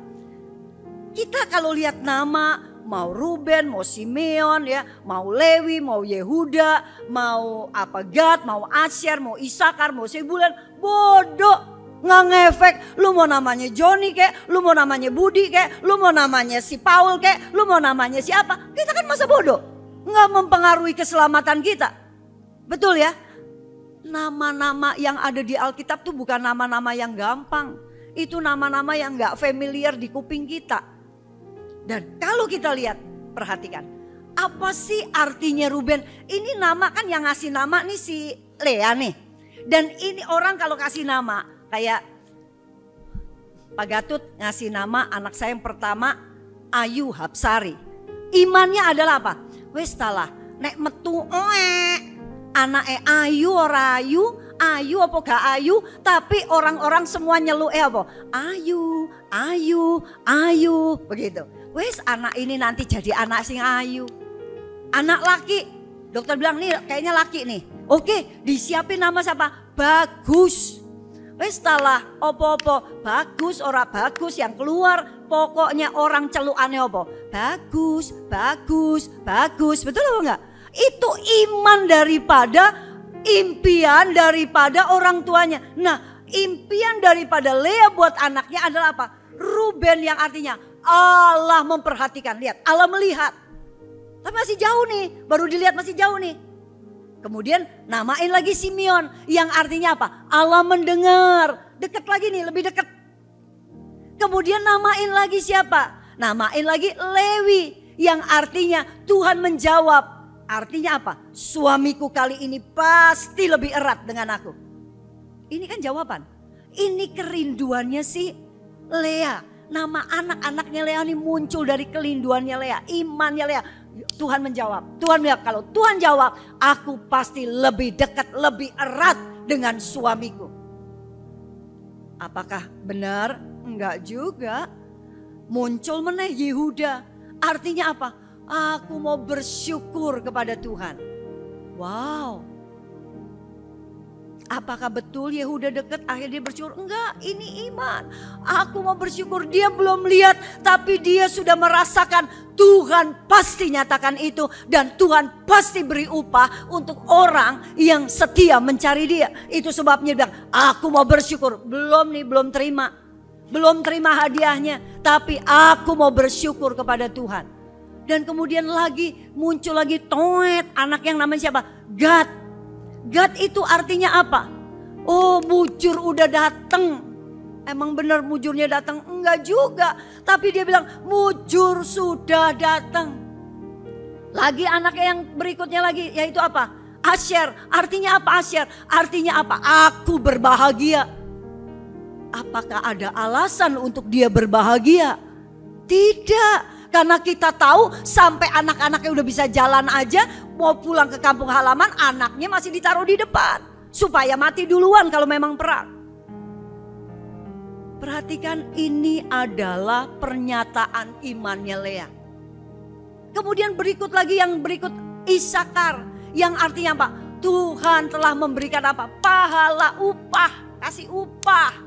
Kita kalau lihat nama, mau Ruben, mau Simeon, ya, mau Lewi, mau Yehuda, mau apa Gad, mau Asyer, mau Isakar, mau Sebulan, bodoh. Nggak ngefek, lu mau namanya Johnny kek, lu mau namanya Budi kek, lu mau namanya si Paul kek, lu mau namanya siapa. Kita kan masa bodoh, nggak mempengaruhi keselamatan kita. Betul ya? Nama-nama yang ada di Alkitab tuh bukan nama-nama yang gampang. Itu nama-nama yang nggak familiar di kuping kita. Dan kalau kita lihat, perhatikan. Apa sih artinya Ruben? Ini nama kan yang ngasih nama nih si Lea nih. Dan ini orang kalau kasih nama kayak Pak Gatut ngasih nama anak saya yang pertama Ayu Hapsari. Imannya adalah apa? Wes talah nek metu anake Ayu ora Ayu, Ayu apa gak Ayu, tapi orang-orang semua nyeluk apa? Ayu, Ayu, Ayu, begitu. Wes anak ini nanti jadi anak sing ayu. Anak laki, dokter bilang nih kayaknya laki nih. Oke, disiapin nama siapa? Bagus. Wes talah opo-opo, bagus ora bagus yang keluar. Pokoknya orang celukane opo? Bagus, bagus, bagus. Betul apa enggak? Itu iman daripada impian daripada orang tuanya. Nah, impian daripada Lea buat anaknya adalah apa? Ruben yang artinya Allah memperhatikan. Lihat, Allah melihat. Tapi masih jauh nih, baru dilihat masih jauh nih. Kemudian namain lagi Simeon yang artinya apa? Allah mendengar. Dekat lagi nih, lebih dekat. Kemudian namain lagi siapa? Namain lagi Lewi yang artinya Tuhan menjawab. Artinya apa? Suamiku kali ini pasti lebih erat dengan aku. Ini kan jawaban. Ini kerinduannya si Lea. Nama anak-anaknya Lea ini muncul dari kerinduannya Lea. Imannya Lea. Tuhan menjawab. Tuhan bilang kalau Tuhan jawab, aku pasti lebih dekat, lebih erat dengan suamiku. Apakah benar? Enggak juga. Muncul meneh Yehuda. Artinya apa? Aku mau bersyukur kepada Tuhan. Wow. Apakah betul Yehuda dekat akhirnya dia bersyukur? Enggak, ini iman. Aku mau bersyukur, dia belum lihat tapi dia sudah merasakan Tuhan pasti nyatakan itu. Dan Tuhan pasti beri upah untuk orang yang setia mencari dia. Itu sebabnya dia bilang, aku mau bersyukur. Belum nih, belum terima. Belum terima hadiahnya. Tapi aku mau bersyukur kepada Tuhan. Dan kemudian lagi muncul lagi Toet, anak yang namanya siapa? Gad. Gad itu artinya apa? Oh, mujur udah datang. Emang benar mujurnya datang? Enggak juga. Tapi dia bilang mujur sudah datang. Lagi anaknya yang berikutnya lagi yaitu apa? Asher. Artinya apa Asher? Artinya apa? Aku berbahagia. Apakah ada alasan untuk dia berbahagia? Tidak. Karena kita tahu sampai anak-anaknya udah bisa jalan aja, mau pulang ke kampung halaman anaknya masih ditaruh di depan. Supaya mati duluan kalau memang perang. Perhatikan ini adalah pernyataan imannya Lea. Kemudian berikut lagi yang berikut Isakar. Yang artinya apa? Tuhan telah memberikan apa? Pahala, upah, kasih upah.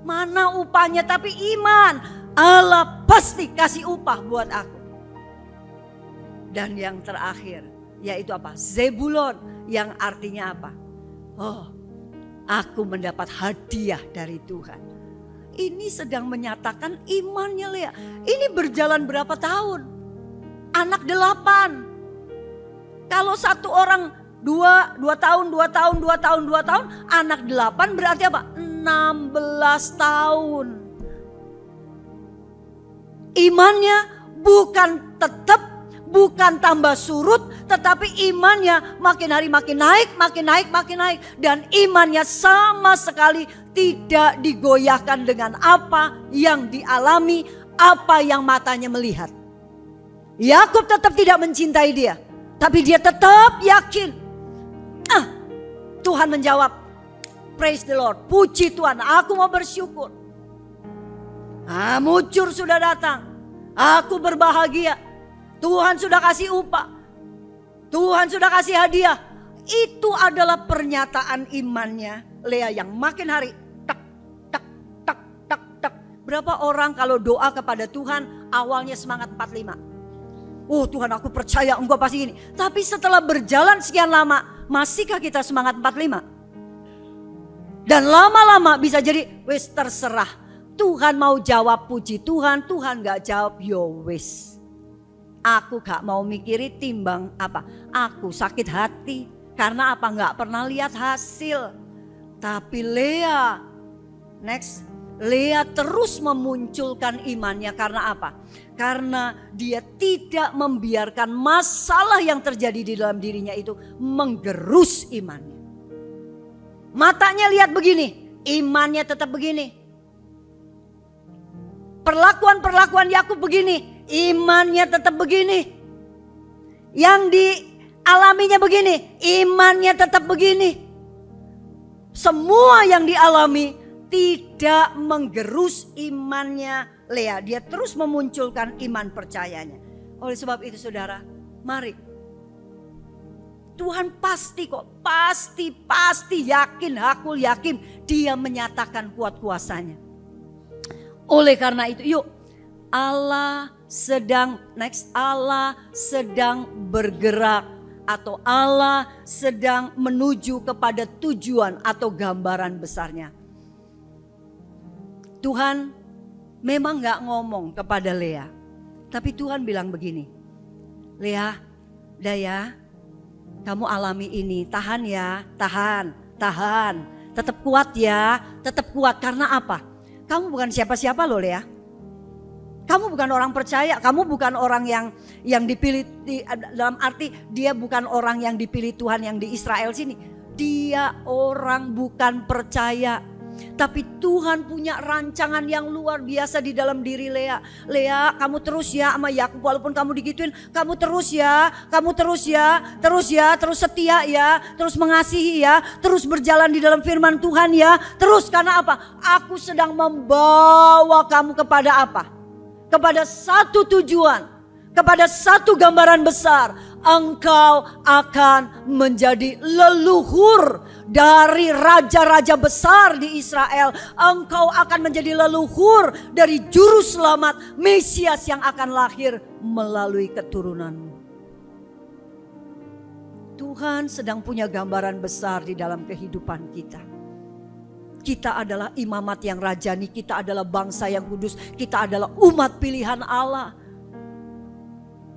Mana upahnya tapi iman. Allah pasti kasih upah buat aku. Dan yang terakhir yaitu apa? Zebulon yang artinya apa? Oh, aku mendapat hadiah dari Tuhan. Ini sedang menyatakan imannya Lea. Ini berjalan berapa tahun? Anak 8. Kalau satu orang 2 tahun, 2 tahun, 2 tahun, 2 tahun. Anak 8 berarti apa? 16 tahun. Imannya bukan tetap, bukan tambah surut, tetapi imannya makin hari makin naik, makin naik, makin naik. Dan imannya sama sekali tidak digoyahkan dengan apa yang dialami, apa yang matanya melihat. Yakub tetap tidak mencintai dia, tapi dia tetap yakin. Tuhan menjawab, praise the Lord, puji Tuhan, aku mau bersyukur. Mujur sudah datang. Aku berbahagia. Tuhan sudah kasih upah. Tuhan sudah kasih hadiah. Itu adalah pernyataan imannya Lea yang makin hari tak tak tak tak tak. Berapa orang kalau doa kepada Tuhan awalnya semangat 45. Oh Tuhan, aku percaya Engkau pasti ini. Tapi setelah berjalan sekian lama, masihkah kita semangat 45? Dan lama-lama bisa jadi wis terserah. Tuhan mau jawab puji Tuhan, Tuhan gak jawab yo wis. Aku gak mau mikiri timbang apa. Aku sakit hati karena apa, gak pernah lihat hasil. Tapi Lea terus memunculkan imannya karena apa? Karena dia tidak membiarkan masalah yang terjadi di dalam dirinya itu menggerus imannya. Matanya lihat begini, imannya tetap begini. Perlakuan Yakub begini, imannya tetap begini. Yang dialaminya begini, imannya tetap begini. Semua yang dialami tidak menggerus imannya Lea. Dia terus memunculkan iman percayanya. Oleh sebab itu saudara, mari. Tuhan pasti kok, pasti yakin, aku yakin dia menyatakan kuat kuasanya. Oleh karena itu yuk, Allah sedang bergerak. Atau Allah sedang menuju kepada tujuan atau gambaran besarnya. Tuhan memang gak ngomong kepada Lea. Tapi Tuhan bilang begini. Lea, Daya, kamu alami ini. Tahan ya, tahan. Tetap kuat ya, tetap kuat. Karena apa? Kamu bukan siapa-siapa loh Lea. Kamu bukan orang percaya, kamu bukan orang yang dipilih, dalam arti dia bukan orang yang dipilih Tuhan yang di Israel sini. Dia orang bukan percaya. Tapi Tuhan punya rancangan yang luar biasa di dalam diri Lea. Lea, kamu terus ya sama Yakub, walaupun kamu digituin, kamu terus ya, terus setia ya, terus mengasihi ya, terus berjalan di dalam firman Tuhan ya. Terus karena apa? Aku sedang membawa kamu kepada apa? Kepada satu tujuan, kepada satu gambaran besar. Engkau akan menjadi leluhur dari raja-raja besar di Israel. Engkau akan menjadi leluhur dari juru selamat Mesias yang akan lahir melalui keturunanmu. Tuhan sedang punya gambaran besar di dalam kehidupan kita. Kita adalah imamat yang rajani, kita adalah bangsa yang kudus, kita adalah umat pilihan Allah.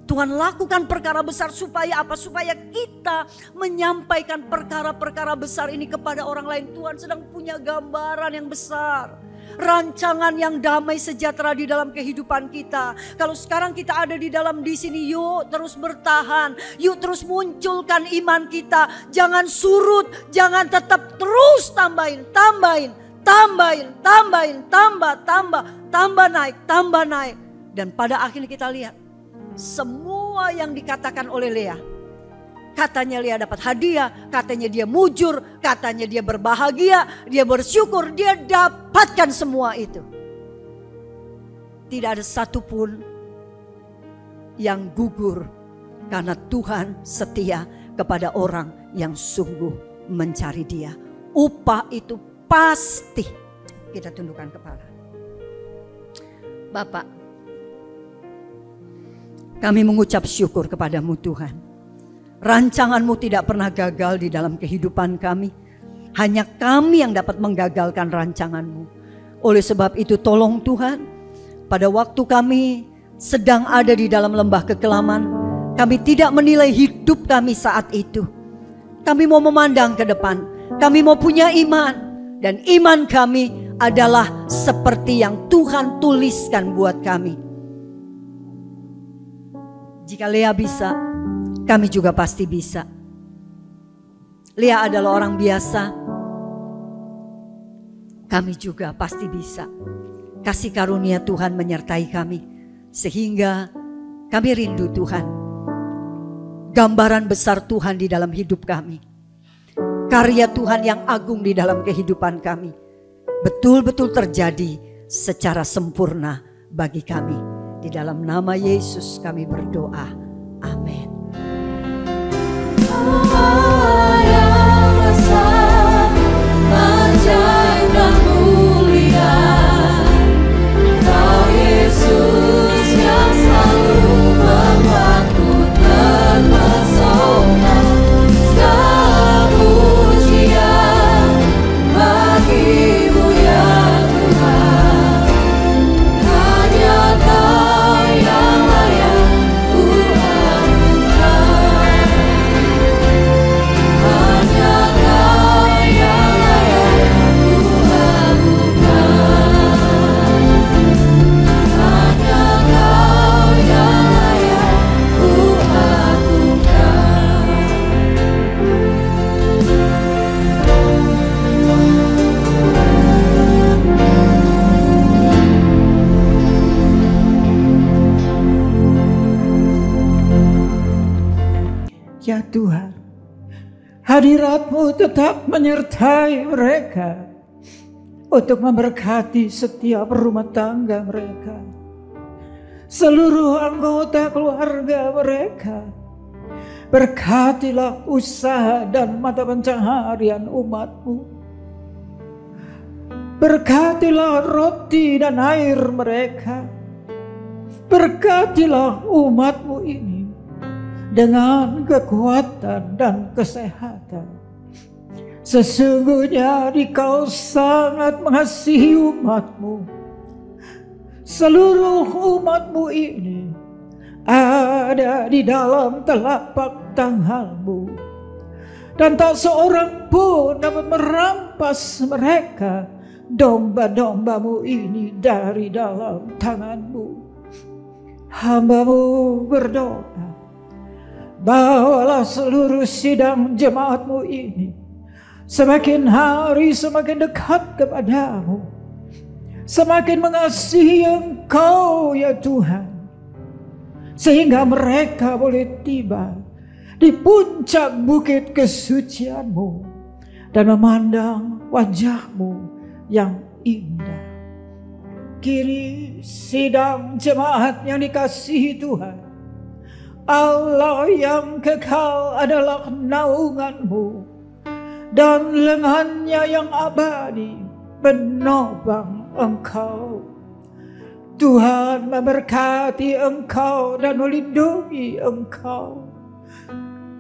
Tuhan lakukan perkara besar supaya apa? Supaya kita menyampaikan perkara-perkara besar ini kepada orang lain. Tuhan sedang punya gambaran yang besar. Rancangan yang damai sejahtera di dalam kehidupan kita. Kalau sekarang kita ada di sini, yuk terus bertahan. Yuk terus munculkan iman kita. Jangan surut, jangan tetap terus tambah naik. Dan pada akhirnya kita lihat semua yang dikatakan oleh Lea. Katanya Lea dapat hadiah, katanya dia mujur, katanya dia berbahagia, dia bersyukur, dia dapatkan semua itu. Tidak ada satupun yang gugur karena Tuhan setia kepada orang yang sungguh mencari Dia. Upah itu pasti. Kita tundukkan kepala. Bapak, kami mengucap syukur kepadamu Tuhan. Rancanganmu tidak pernah gagal di dalam kehidupan kami. Hanya kami yang dapat menggagalkan rancanganmu. Oleh sebab itu tolong Tuhan, pada waktu kami sedang ada di dalam lembah kekelaman, kami tidak menilai hidup kami saat itu. Kami mau memandang ke depan, kami mau punya iman. Dan iman kami adalah seperti yang Tuhan tuliskan buat kami. Jika Lea bisa, kami juga pasti bisa. Lea adalah orang biasa. Kami juga pasti bisa. Kasih karunia Tuhan menyertai kami. Sehingga kami rindu Tuhan. Gambaran besar Tuhan di dalam hidup kami. Karya Tuhan yang agung di dalam kehidupan kami. Betul-betul terjadi secara sempurna bagi kami. Di dalam nama Yesus kami berdoa. Amin. Allah yang besar, ajaib dan mulia, Kau Yesus yang selalu membuatku terpesona. Segala pujian, hadirat-Mu tetap menyertai mereka untuk memberkati setiap rumah tangga mereka, seluruh anggota keluarga mereka. Berkatilah usaha dan mata pencaharian umat-Mu. Berkatilah roti dan air mereka. Berkatilah umat-Mu ini dengan kekuatan dan kesehatan. Sesungguhnya Dikau sangat mengasihi umat-Mu. Seluruh umat-Mu ini ada di dalam telapak tangan-Mu, dan tak seorang pun dapat merampas mereka, domba-domba-Mu ini, dari dalam tangan-Mu. Hamba-Mu berdoa, bawalah seluruh sidang jemaat-Mu ini semakin hari semakin dekat kepadamu, semakin mengasihi Engkau ya Tuhan, sehingga mereka boleh tiba di puncak bukit kesucian-Mu dan memandang wajah-Mu yang indah. Kini sidang jemaat yang dikasihi Tuhan, Allah yang kekal adalah naungan-Mu, dan lengannya yang abadi menopang Engkau. Tuhan memberkati Engkau dan melindungi Engkau.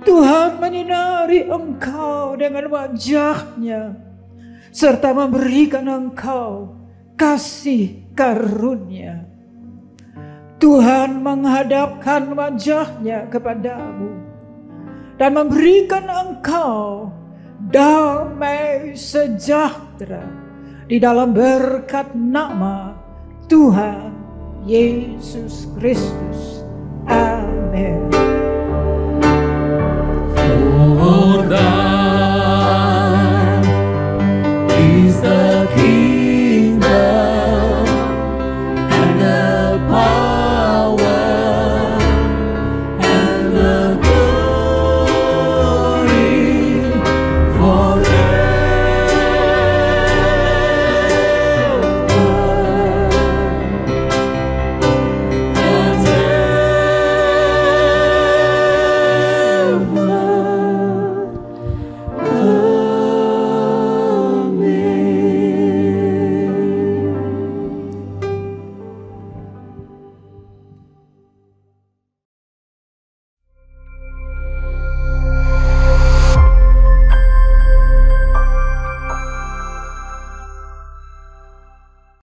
Tuhan menyinari Engkau dengan wajah-Nya, serta memberikan Engkau kasih karunia. Tuhan menghadapkan wajah-Nya kepadamu dan memberikan Engkau damai sejahtera di dalam berkat nama Tuhan Yesus Kristus. Amin.